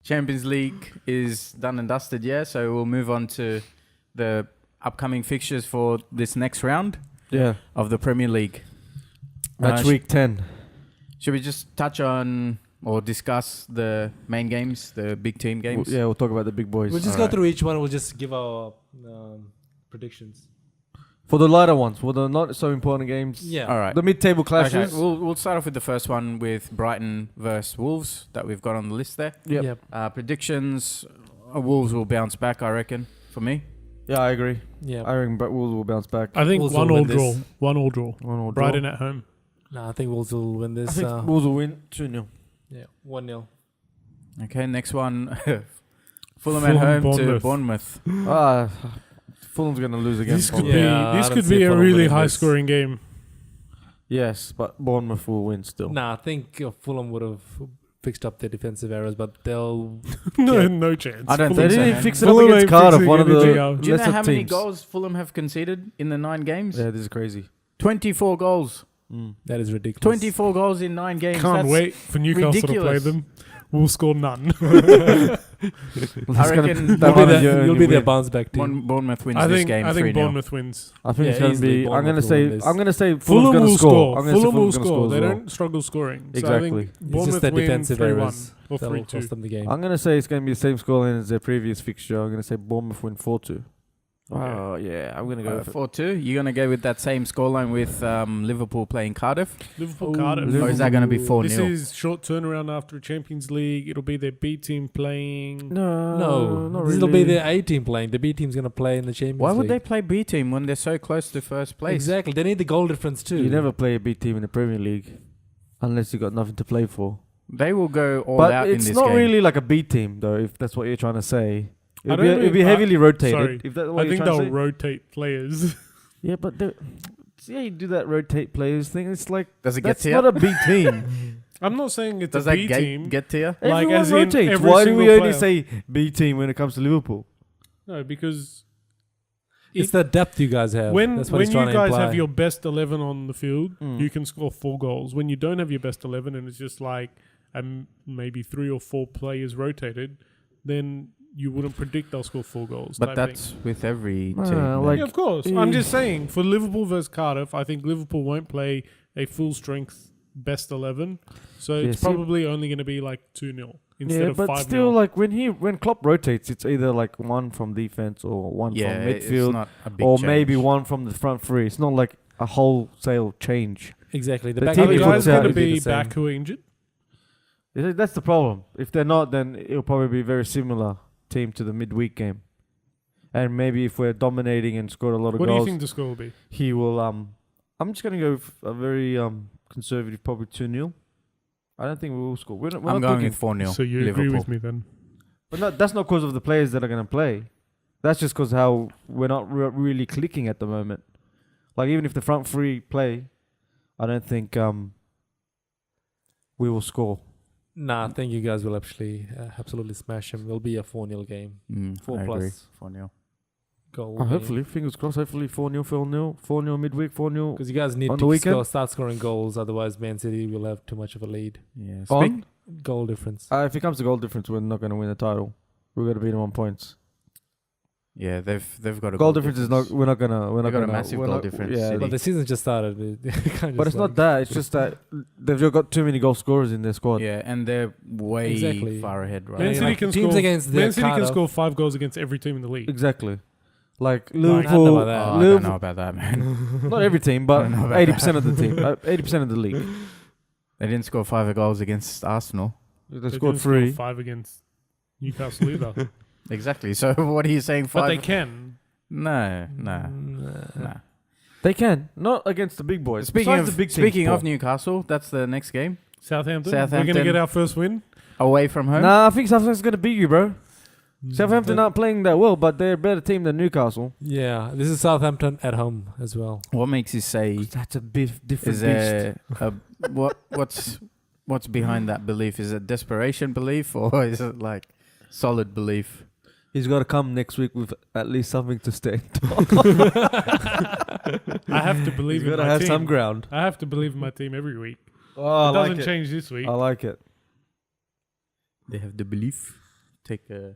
Champions League is done and dusted, yeah. So we'll move on to the upcoming fixtures for this next round of the Premier League. Match week 10. Should we just touch on or discuss the main games, the big team games? We'll talk about the big boys. We'll just go through each one. We'll just give our predictions. For the lighter ones, for the not so important games. Yeah. All right. The mid-table clashes. Okay. We'll start off with the first one with Brighton versus Wolves that we've got on the list there. Yep. Predictions, Wolves will bounce back, I reckon, for me. Yeah, I agree. Yeah. I reckon Wolves will bounce back. I think Wolves 1-1 draw. this. 1-1 draw. 1-1 Brighton draw. at home. No, I think Wolves will win this. I think Wolves will win 2-0. Yeah, 1-0. Okay, next one. Fulham at home to Bournemouth. Fulham's going to lose again. This could be a really high-scoring game. Yes, but Bournemouth will win still. Nah, I think Fulham would have fixed up their defensive errors, but they'll... no chance. I don't They think so. didn't man. fix it up Fulham against ain't Cardiff, fixing one of the anything else. Do you know lesser how many teams. goals Fulham have conceded in the 9 games? Yeah, this is crazy. 24 goals. That is ridiculous. 24 goals in 9 games. Can't That's wait for Newcastle ridiculous. to play them. We'll score none. I reckon You'll be their bounce back team. Bournemouth wins I this think game 3-0. Bournemouth wins. I think it's Yeah, going to be... easily I'm going to Bournemouth say... will win this. Fulham's Fulham going will to score. score. I'm gonna say Fulham will Fulham's gonna score. They as well. don't struggle scoring. Exactly. So I think It's just Bournemouth their win defensive 3-1 errors or that will 3-2. cost them the game. I'm going to say it's going to be the same scoreline as their previous fixture. I'm going to say Bournemouth win 4-2. Okay. Oh, yeah. I'm going to go for 4-2. You're going to go with that same scoreline with Liverpool playing Cardiff? Liverpool Cardiff. Or is that going to be 4-0? This is short turnaround after a Champions League. It'll be their B team playing. No, not this will really. be their A team playing. The B team's going to play in the Champions Why would League. they play B team when they're so close to first place? Exactly. They need the goal difference too. You never play a B team in the Premier League unless you got nothing to play for. They will go all out in it's this not game. really like a B team, though, if that's what you're trying to say. I don't It'll be know- heavily rotated. sorry. If that's what I you're think trying to they'll say. rotate players. Yeah, but you do that rotate players thing. It's like Does it get that's to you? not a B team. I'm not saying it's Does a that B team. get to you? Like, Everyone as in rotates. every Why do we single only player. say B team when it comes to Liverpool? No, because It's the depth you guys have. when That's what you he's trying to guys imply. have your best 11 on the field, Mm. you can score 4 goals. When you don't have your best 11 and it's just like maybe 3 or 4 players rotated, then you wouldn't predict they'll score 4 goals. But type that's thing. with every team. like- Yeah, of course. I'm just saying, for Liverpool versus Cardiff, I think Liverpool won't play a full strength best 11. So Yeah, it's see- probably only going to be like 2-0 instead Yeah, of but 5-0. still, like when Klopp rotates, it's either like one from defense or one yeah, from it's midfield, not a big or change. maybe one from the front three. It's not like a wholesale change. Exactly. The The back team Are the he three guys puts will out going to probably be the same. back who are injured? That's the problem. If they're not, then it'll probably be a very similar team to the midweek game. And maybe if we're dominating and scored a lot of What do you goals, think the score will be? he will. I'm just gonna go with a very conservative, probably 2-0. I don't think we will score. We're I'm not going talking, with 4-0. So you Liverpool. agree with me then? but that's not because of the players that are gonna play. That's just because how we're not really clicking at the moment. Like even if the front three play, I don't think we will score. Nah, I think you guys will actually absolutely smash him. It'll be a 4-0 game. 4 I agree. plus 4-0. goal. Hopefully, fingers crossed. Hopefully 4-0, 4-0, 4-0 midweek, 4-0 Because you guys need on the to weekend. start scoring goals. Otherwise, Man City will have too much of a lead. Yeah. on. Goal difference. If it comes to goal difference, we're not going to win the title. We're going to beat them on points. Yeah, they've got a Goal difference is not. We're not gonna. They've got a massive goal difference, Yeah, City. But the season just started. but it's not that. It's just that they've just got too many goal scorers in their squad. Yeah, and they're way Exactly. far ahead, right? Man City like can teams score. against Man the City can Cardiff. score 5 goals against every team in the league. Exactly. Like I don't know Liverpool. about that. I don't Liverpool know about that, man. not every team, I but don't know about 80% of the team. 80% of the league. They didn't score 5 goals against Arsenal. They They scored didn't score 3. 5 against Newcastle either. Exactly. So what are you saying? 5? But they can. No. They can not against the big boys. Speaking Besides of the big teams, speaking of Paul. Newcastle, that's the next game Southampton. We're going to Southampton. get our first win. away from home. Nah, I think Southampton's gonna beat you, bro. Southampton aren't playing that well, but they're a better team than Newcastle. Yeah, this is Southampton at home as well. What makes you say? That's a different Is there what's behind that belief? Is it desperation belief or is it like solid belief? He's got to come next week with at least something to stand on. I have to believe He's in got to my have team. some ground. I have to believe in my team every week. Oh, It doesn't change this week. I like it. They have the belief. take a.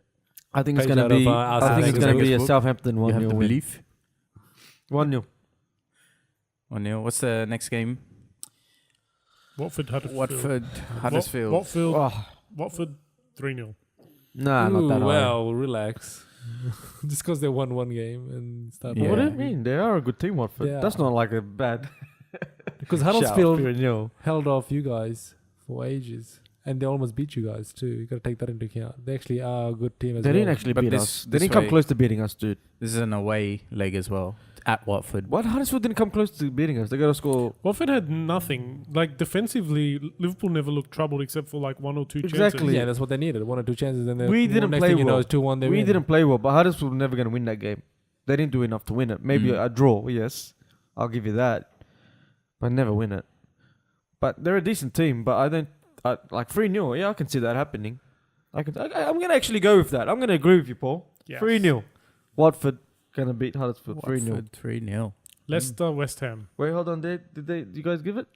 I think it's Page going out to of, be. Arsenal I think it's Vegas going to be a book. Southampton You 1-0 have to win. believe. 1-0. 1-0. What's the next game? Watford Huddersfield. Watford Huddersfield. Watford 3-0. Nah, not that high. Well, relax. Just because they won one game and start. Yeah. What do you mean? They are a good team, Watford. Yeah. That's not like a bad. Because shout. Huddersfield 3-0. held off you guys for ages. And they almost beat you guys too. You got to take that into account. They actually are a good team as They well. didn't actually But beat this- us. They this didn't come way- close to beating us, dude. This is an away leg as well at Watford. What? Huddersfield didn't come close to beating us. They got to score. Watford had nothing. Like, defensively, Liverpool never looked troubled except for like one or two Exactly. chances. Yeah, that's what they needed. 1 or 2 chances. And then We didn't next play thing you know, well. it's 2-1. They We win. didn't play well, but Huddersfield were never going to win that game. They didn't do enough to win it. Maybe Mm. a draw, yes. I'll give you that. But never win it. But they're a decent team, but I don't... like 3-0, yeah, I can see that happening. I'm going to actually go with that. I'm going to agree with you, Paul. Yes. 3-0. Watford going to beat Huddersfield 3-0. Watford 3-0. Leicester, West Ham. Wait, hold on. Did you guys give it?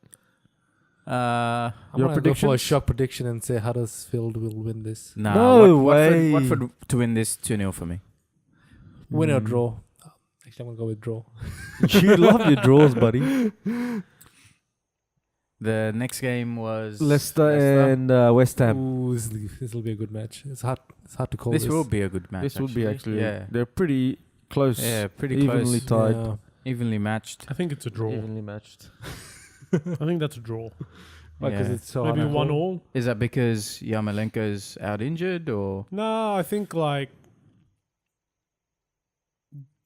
I'm Your going to go for a predictions? shock prediction and say Huddersfield will win this. Nah, No way. Watford to win this 2-0 for me. Win or Mm. draw. Actually, I'm going to go with draw. You love your draws, buddy. The next game was Leicester and West Ham. Ooh, this will be a good match. It's hard to call This this. will be a good match. This would be actually... Yeah. They're pretty close. Yeah, pretty Evenly close. tied. Yeah. Evenly matched. I think it's a draw. Evenly matched. I think that's a draw. Because Yeah. it's so Maybe hard to 1-1. Is that because Yarmolenko's out injured or? No, I think like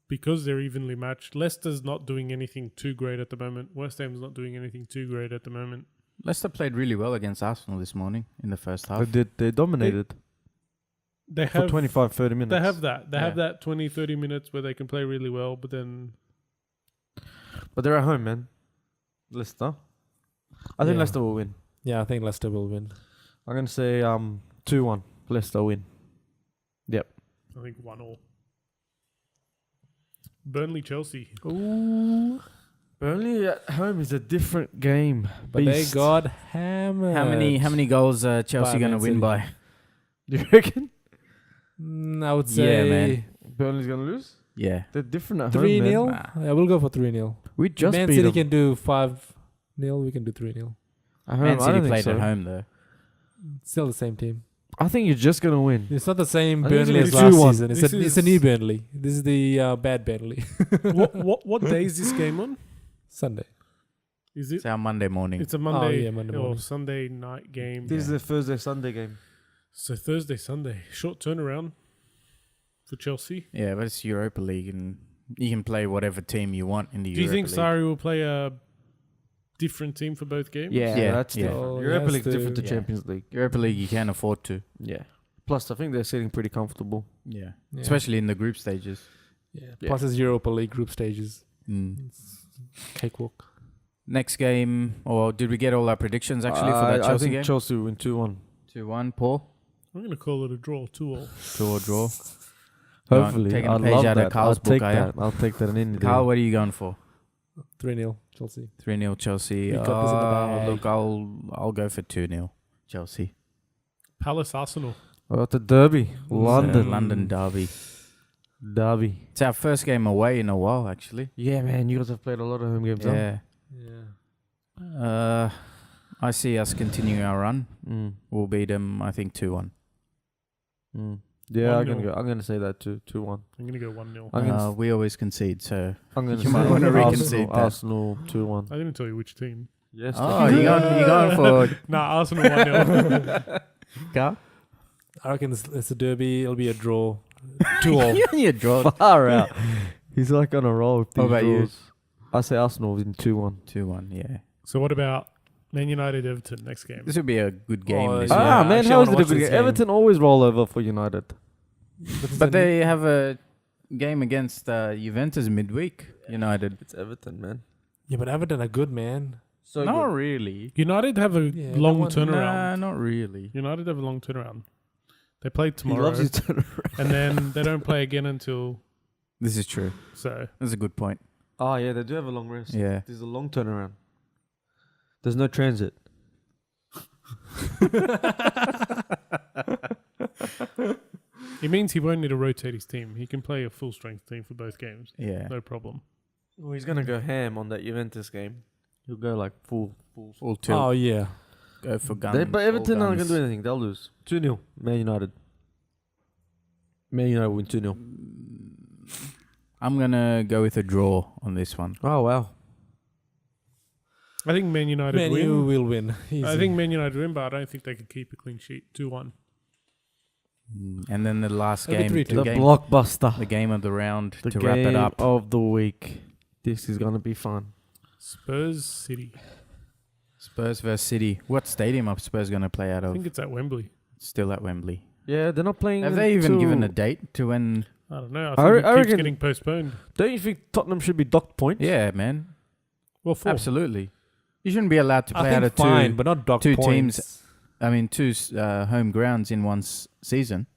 because they're evenly matched. Leicester's not doing anything too great at the moment. West Ham's not doing anything too great at the moment. Leicester played really well against Arsenal this morning in the first half. They did. They dominated They for have 25, 30 minutes. They have that. They have Yeah. that 20, 30 minutes where they can play really well, but then But they're at home, man. Leicester. I think Yeah. Leicester will win. Yeah, I think Leicester will win. I'm going to say 2-1. Leicester win. I think 1-1. Burnley Chelsea. Ooh. Burnley at home is a different game. But Beast. they got hammered. How many goals Chelsea By gonna Man win City. by? Do you reckon? I would say Yeah, man. Burnley's going to lose? Yeah. They're different at home, 3-0. man. Nah. Yeah, we'll go for 3-0. We just Man beat City them. can do 5-0. We can do 3-0. At home, Man I don't City think played so. at home though. Still the same team. I think you're just going to win. It's not the same I think it's Burnley as gonna be last 2-1. season. It's This a new is- Burnley. This is the bad Burnley. what day is this game on? Sunday. Is it? It's our Monday morning. It's a Monday, yeah, Monday or morning. Sunday night game. This is the Thursday, Sunday game. So Thursday, Sunday. Short turnaround for Chelsea. Yeah, but it's Europa League and you can play whatever team you want in the Do you Europa think League. Sarri will play a different team for both games? Yeah, Yeah, that's yeah. different. Oh, Europa yes, League's different to yeah. Champions League. Europa League you can afford to. Yeah. Plus, I think they're sitting pretty comfortable. Yeah. Yeah. Especially in the group stages. Yeah. Yeah. Plus it's Europa League group stages. Mm. It's cakewalk. Next game, or did we get all our predictions actually for that I Chelsea think game? Chelsea will win 2-1. 2-1, Paul. I'm going to call it a draw, 2-all. 2 draw. Hopefully, taking a I'd page love out of that. Carl's I'll take book, are ya? that. I'll take that in any day. Carl, what are you going for? 3-0 Chelsea. 3-0 Chelsea. We got this in the bag. Look, I'll go for 2-0 Chelsea. Palace Arsenal. Oh, the derby, London, London derby. derby. It's our first game away in a while, actually. Yeah, man, you guys have played a lot of home games. huh? Yeah. Yeah. I see us continuing our run. Mm. We'll beat them, I think, 2-1. Mm. Yeah, 1-0. I'm gonna say that too. 2-1. I'm going to go 1-0. I'm gonna We always concede, so I'm gonna you might say wanna Arsenal, reconcede that. Arsenal 2-1. I didn't tell you which team. Yes. oh, you going for Nah, Arsenal 1-0. Carl? I reckon it's a derby. It'll be a draw. 2-all. You draw far out. He's like on a roll with these What about you? draws. I say Arsenal win 2-1. 2-1, yeah. So what about Man United Everton next game? This would be a good game. Oh, this yeah. year. Ah, man, actually, how I is it wanna a watch good this game? game. Everton always roll over for United. But they have a game against Juventus midweek, United. It's Everton, man. Yeah, but Everton are good, man. So Not good. really. United have a Yeah, long that one- turnaround. Nah, not really. United have a long turnaround. They play He tomorrow, loves his turnaround. and then they don't play again until This is true. so. That's a good point. Oh, yeah, they do have a long rest. Yeah. There's a long turnaround. There's no transit. It means he won't need to rotate his team. He can play a full strength team for both games. Yeah. No problem. Well, he's gonna go ham on that Juventus game. He'll go like full. Full tilt. Oh yeah. Go for guns. But Everton aren't guns. gonna do anything. They'll lose 2-0. Man United. Man United win 2-0. I'm gonna go with a draw on this one. Oh wow. I think Man United Man win. U will win. I think Man United win, but I don't think they could keep a clean sheet. 2-1. And then the last It'll be game, 3-2. The game, blockbuster. the game of the round The to game wrap it up. of the week. This is gonna be fun. Spurs City. Spurs versus City. What stadium are Spurs gonna play out I of? think it's at Wembley. Still at Wembley. Yeah, they're not playing. Have they even until- given a date to when? I don't know. I I think it keeps reckon- getting postponed. Don't you think Tottenham should be docked points? Yeah, man. Well, 4. Absolutely. You shouldn't be allowed to play I out think of fine, two. but not dock two points. teams. I mean, two home grounds in one season.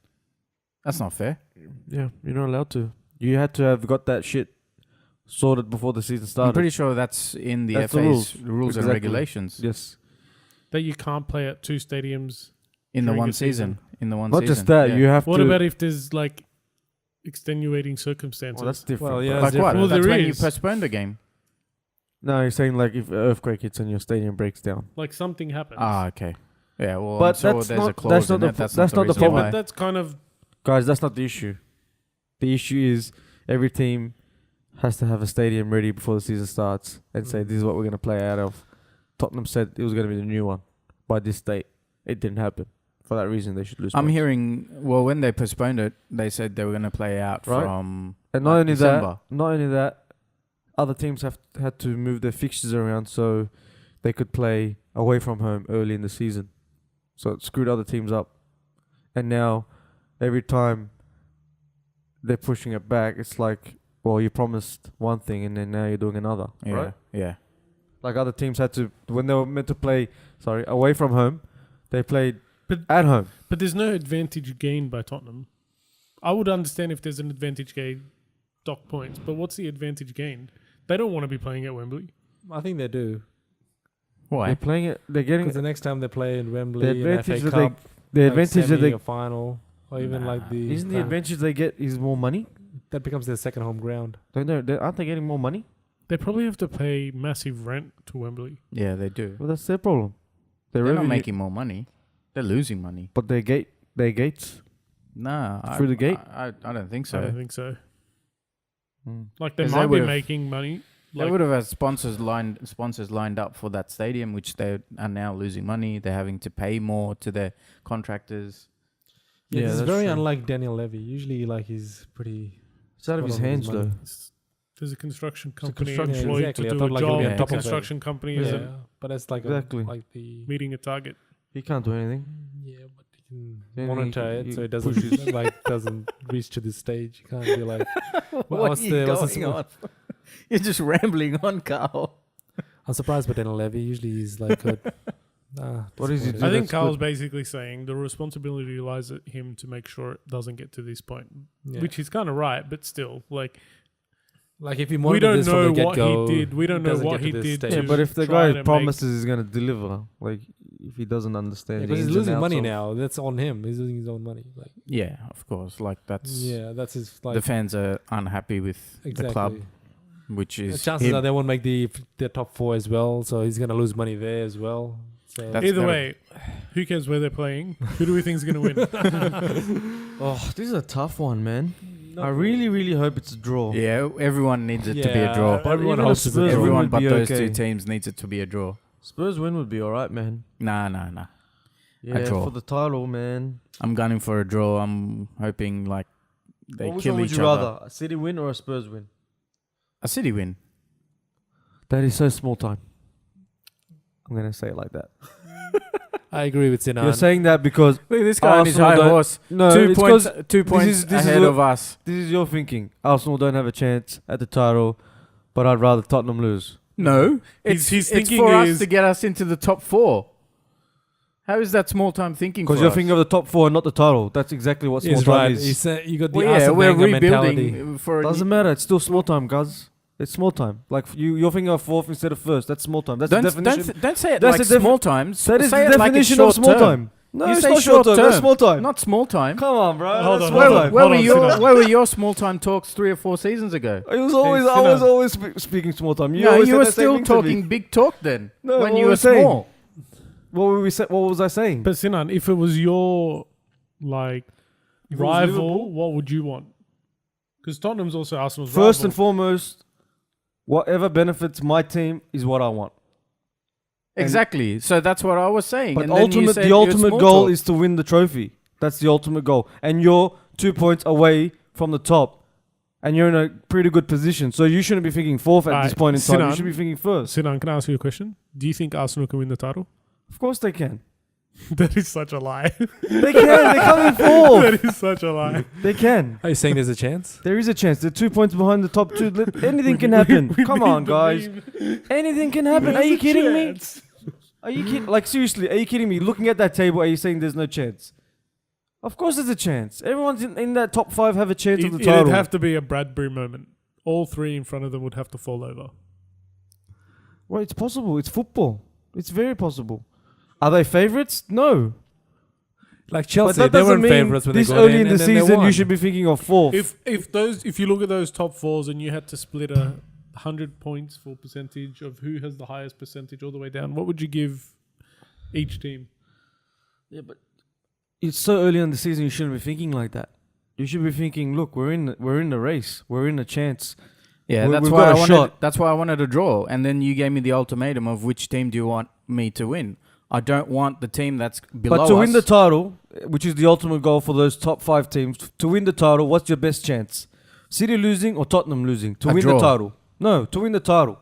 That's not fair. Yeah, you're not allowed to. You had to have got that shit sorted before the season I'm started. pretty sure that's in the That's the FA's rules. rules and Exactly. regulations Yes. That you can't play at 2 stadiums. in the During one the season. season. In the one Not season. just that, yeah. you have What to. about if there's like extenuating circumstances? Well, that's different. Well, yeah, bro. Like what? Well, That's there when you is. postpone the game. No, you're saying like if an earthquake hits and your stadium breaks down. Like something happens. Ah, okay. Yeah, well, But I'm sure that's there's not- a clause that's not in the it. pro- That's that's not not the the yeah, reason but why. that's kind of Guys, that's not the issue. The issue is every team has to have a stadium ready before the season starts and say this is what we're going to play out of. Tottenham said it was going to be the new one by this date. It didn't happen. For that reason, they should lose. I'm points. hearing, well, when they postponed it, they said they were going to play out Right. from And not like only December. that, other teams had to move their fixtures around so they could play away from home early in the season. So it screwed other teams up. And now, every time they're pushing it back, it's like, well, you promised one thing and then now you're doing another, Yeah, right? yeah. Like other teams had to, when they were meant to play, away from home, they played But- at home. But there's no advantage gained by Tottenham. I would understand if there's an advantage gained, dock points. But what's the advantage gained? They don't want to be playing at Wembley. I think they do. Why? They're playing it, they're getting Because the next time they play in Wembley, the in advantage FA that they, Cup, the like advantage that semi they, or final, or even like the isn't the advantage they get is more money? that becomes their second home ground. Aren't they getting more money? They probably have to pay massive rent to Wembley. Yeah, they do. Well, that's their problem. They're Their not revenue, making more money. They're losing money. but their gates. Nah. Through the gate? I don't think so. I don't think so. Mm. Like they 'Cause might they be would've- making money. They Like, would have had sponsors lined up for that stadium, which they are now losing money. They're having to pay more to their contractors. Yeah, it's that's very true. unlike Daniel Levy. Usually, like he's pretty. It's out of his Spot on with hands his though. money. there's a construction It's a company construction- employed exactly. I to do thought a like it'll job. be on The top of it. construction company Yeah, isn't but that's like Exactly. like the meeting a target. He can't do anything. yeah, but you can Then monitor he it so it pushes. doesn't like doesn't reach to this stage. You can't be like, What's on? You're just rambling on, Carl. I'm surprised by Daniel Levy. Usually he's like good. What is he disappointed. do? I think that's Carl's good. basically saying the responsibility lies at him to make sure it doesn't get to this point, Yeah. which he's kind of right, but still, like Like if you we monitor don't this know from the what get-go, he did. We don't it know doesn't what get to he this did. stage. Yeah, to but if the try guy to promises he's gonna deliver, like if he doesn't understand, the because he's ins and losing outs money of- now. That's on him. He's losing his own money. Like Yeah, of course. Like that's that's his like the fans are unhappy with exactly. the club, which The is chances him. are they won't make the top 4 as well. So he's gonna lose money there as well. So That's Either gotta- way, who cares where they're playing? Who do we think is going to win? Oh, this is a tough one, man. I really, really hope it's a draw. Yeah, everyone needs it to be a Yeah, draw. everyone Even hopes if it's a Spurs draw. win Everyone would but be those okay. two teams needs it to be a draw. Spurs win would be alright, man. Nah. Yeah, draw. for the title, man. I'm gunning for a draw. I'm hoping like they Which kill one would each you other. rather? A City win or a Spurs win? A City win. That is so small time. I'm gonna say it like that. I agree with Sinan. You're saying that because Look at this guy on his Arsenal high don't- horse. no, 2 it's points. 'cause 2 points this is ahead what- of us. this is your thinking. Arsenal don't have a chance at the title, but I'd rather Tottenham lose. No, His it's thinking for us is- to get us into the top 4. How is that small time thinking? Because for you're us? thinking of the top 4 and not the title. That's exactly what small He's time right. is. He said you got the Well, yeah, Arsene we're Wenger mentality. rebuilding for. Doesn't matter. It's still small time, guys. It's small time. Like you're thinking of 4th instead of 1st. That's small time. That's the definition. Don't say it That's like the small times. that is say the it like it's definition of short small term. time. No, You it's say not short time. short That's term. small time. Not small time. Come on, bro. Hold That's on, small hold on. time. Where were your small time talks 3 or 4 seasons ago? I was always, Hey, I was Sinan. always speaking small time. No, always you said were the same still thing to me. talking big talk then. No, when what you were were we saying? small. What were we? What was I saying? But Sinan, if it was your like If it was rival, Liverpool? what would you want? Because Tottenham's also Arsenal's First rival. and foremost, whatever benefits my team is what I want. And- Exactly. So that's what I was saying. But And then you said the you're ultimate small goal talk. is to win the trophy. That's the ultimate goal. And you're 2 points away from the top. And you're in a pretty good position. So you shouldn't be thinking fourth at this Alright, point in time. You Sinan. should be thinking first. Sinan, can I ask you a question? Do you think Arsenal can win the title? Of course they can. That is such a lie. They can. They're coming fourth. That is such a lie. They can. Are you saying there's a chance? There is a chance. They're 2 points behind the top two. Anything can happen. Come on, guys. Anything can happen. Are you kidding me? Are you kidding? Like, seriously, are you kidding me? Looking at that table, are you saying there's no chance? Of course there's a chance. Everyone's in that top 5 have a chance of the title. It'd have to be a Bradbury moment. All three in front of them would have to fall over. Well, it's possible. It's football. It's very possible. Are they favourites? No. Like But Chelsea, that they doesn't weren't mean favourites when they this got early in the and then they season you won. should be thinking of fourth. If you look at those top fours and you had to split 100 points for percentage of who has the highest percentage all the way down, what would you give each team? Yeah, but it's so early in the season. You shouldn't be thinking like that. You should be thinking, look, we're in the race. We're in a chance. Yeah, We've that's got why a I wanted. shot. That's why I wanted a draw, and then you gave me the ultimatum of which team do you want me to win. I don't want the team that's below But to us. win the title, which is the ultimate goal for those top 5 teams, to win the title, what's your best chance? City losing or Tottenham losing to A win draw. the title? No, to win the title.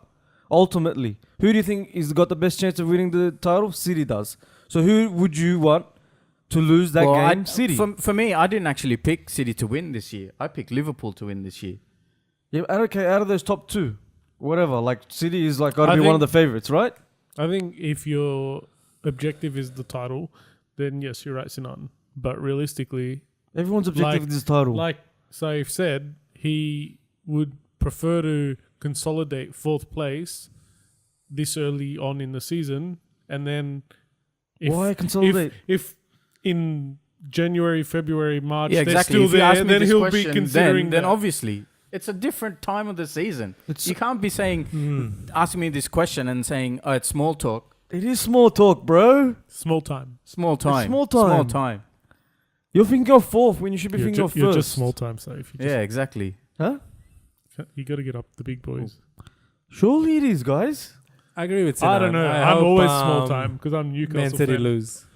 Ultimately, who do you think is got the best chance of winning the title? City does. So who would you want to lose that game? City. For me, I didn't actually pick City to win this year. I picked Liverpool to win this year. Yeah, okay, out of those top 2, whatever. Like City is like got to I be one of think- the favorites, right? I think if your objective is the title, then yes, you're right, Sinan. But realistically, Everyone's objective Like- is this title. like Saif said, he would prefer to consolidate fourth place this early on in the season, and then Why consolidate? if in January, February, March, Yeah, they're exactly. still If you there, ask me then this he'll be question, considering then that. obviously it's a different time of the season. It's- You can't be saying, asking me this question and saying, "Oh, it's small talk, It is small talk, bro. Small time. small time, small time. small time." You're thinking of fourth when you should be thinking of first. You're just small time, Saif. Yeah, exactly. Huh? You got to get up the big boys. Surely it is, guys. I agree with I Sinan. don't know. I I'm hope, always small time because I'm Newcastle Man City fan. lose.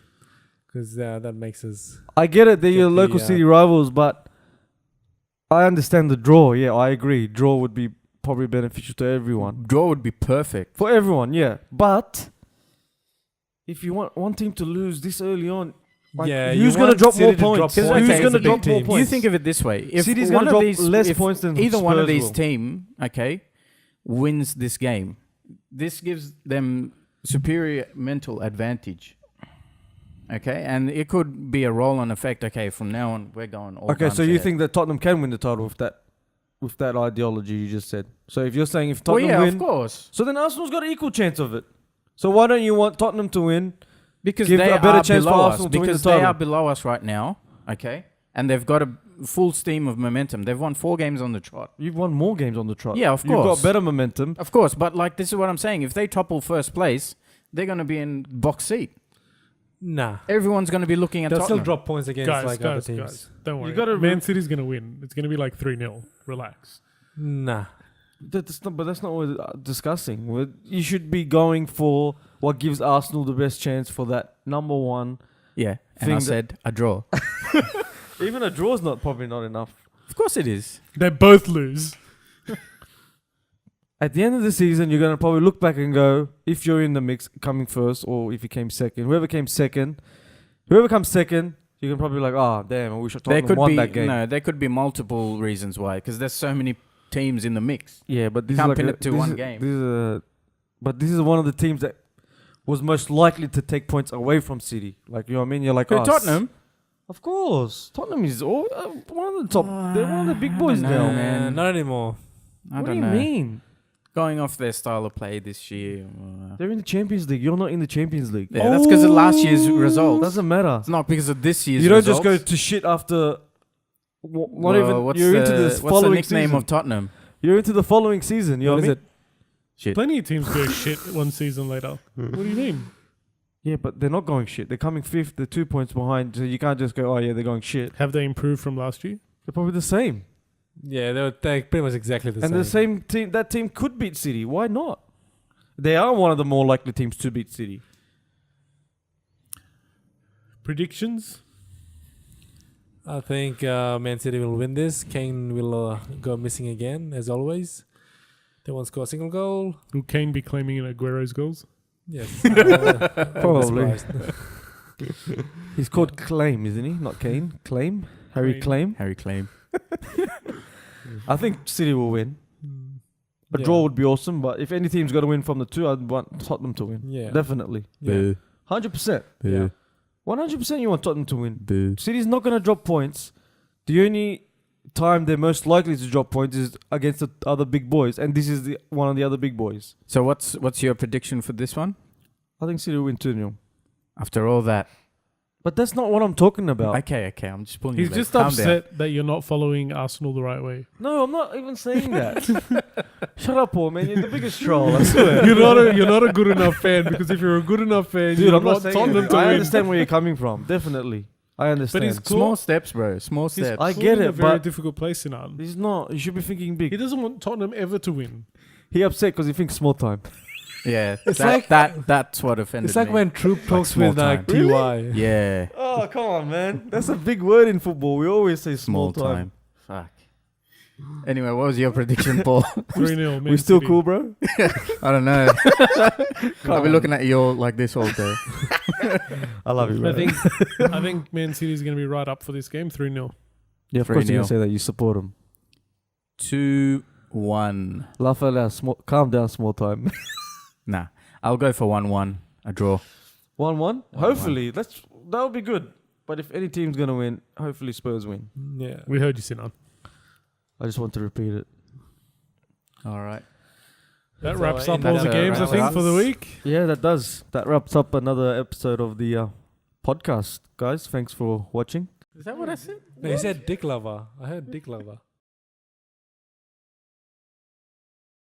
Because that makes us... I get it. They're Get your the, local city rivals, but I understand the draw. Yeah, I agree. Draw would be probably beneficial to everyone. Draw would be perfect. For everyone, yeah. But if you want one team to lose this early on, like, Yeah, who's you going to want drop City more to drop points? points Who's against going to the drop big more teams. points? You think of it this way: if City's one going to of drop these, less if points than either one of Spurs these will. team, okay, wins this game, this gives them superior mental advantage. Okay, and it could be a roll-on effect. Okay, from now on, we're going all. Okay, guns so you ahead. think that Tottenham can win the title with that ideology you just said? So if you're saying if Well, Tottenham yeah, win, of course, so then Arsenal's got an equal chance of it. So why don't you want Tottenham to win? because give they a better are chance for below us. Arsenal to win Because the they title. are below us right now. Okay, and they've got a full steam of momentum. They've won 4 games on the trot. You've won more games on the trot. Yeah, of You've course. got better momentum. Of course, but like this is what I'm saying. If they topple first place, they're going to be in box seat. Nah. Everyone's going to be looking at They'll Tottenham. still drop points against other teams. Don't worry. gotta Man City's going to win. It's going to be like 3-0. Relax. Nah. That's not what we're discussing. You should be going for what gives Arsenal the best chance for that number one. Yeah, and thing I that- said a draw. Even a draw's probably not enough. Of course it is. They both lose. At the end of the season, you're gonna probably look back and go, if you're in the mix, coming first, or if you came second, whoever comes second, you can probably be like, oh damn, I wish Tottenham won that game. No, there could be multiple reasons why, because there's so many teams in the mix. Yeah, but this Can't is like pin it to this one is- game. But this is one of the teams that was most likely to take points away from City. Like, you know what I mean? You're like, Who, oh, Tottenham? Of course, Tottenham is one of the top. They're one of the big I boys don't know, now. man. Not anymore. I What don't do you know. mean? going off their style of play this year. They're in the Champions League. You're not in the Champions League. Yeah, that's because of last year's results. Doesn't matter. It's not because of this year's You don't results. just go to shit after. Not even. What's You're the, into this what's the following nickname season. of Tottenham? You're into the following season. You know what I mean? Shit. Plenty of teams go shit one season later. What do you mean? Yeah, but they're not going shit. They're coming fifth. They're 2 points behind. So you can't just go, oh yeah, they're going shit. Have they improved from last year? They're probably the same. Yeah, they're pretty much exactly the same. And the same team. That team could beat City. Why not? They are one of the more likely teams to beat City. Predictions? I think Man City will win this. Kane will go missing again, as always. They won't score a single goal. Will Kane be claiming in Aguero's goals? Yes. Probably. He's called Claim, isn't he? Not Kane. Claim. Harry Claim. Harry Claim. I think City will win. A Yeah. draw would be awesome, but if any team's got to win from the two, I'd want Tottenham to win. Yeah. Definitely. Yeah. 100%. Yeah. 100% you want Tottenham to win. Boo. City's not going to drop points. The only time they're most likely to drop points is against the other big boys, and this is one of the other big boys. So what's your prediction for this one? I think City will win 2-0. After all that, But that's not what I'm talking about. okay, I'm just pulling. He's your leg. just Calm upset that you're not following Arsenal the right way. No, I'm not even saying that. Shut up, Paul, man. You're the biggest troll, I swear. You're not a good enough fan, because if you're a good enough fan, Dude, you I'm not want saying Tottenham anything. to I win. understand where you're coming from. Definitely. I understand. he's down. Small steps, bro. Small He's steps. I put get in a it, very but difficult place in Arden. he's not. You should be thinking He big. doesn't want Tottenham ever to win. He upset because he thinks small time. Yeah, It's that's what offended It's like me. when Troop talks small with time. TY. Yeah, Oh, come on, man. That's a big word in football. We always say small small time. Fuck. Anyway, what was your prediction, Paul? 3-0. We still cool, bro? I don't know. I'll be looking at you all like this all day. I love you, bro. I think Man City is going to be right up for this game. 3-0. Yeah, of course you're 3-0. going to say that. You support him. 2-1. Laugh out loud. Calm down, small time. Nah, I'll go for 1-1. A draw. 1-1? Hopefully. That would be good. But if any team's going to win, hopefully Spurs win. Yeah. We heard you, Sinan. I just want to repeat it. All right. That That's wraps our up all the end. games, I Wraps think, up. for the week. Yeah, that does. That wraps up another episode of the podcast. Guys, thanks for watching. Is that what I said? No, he said Dick Lover. I heard Dick Lover.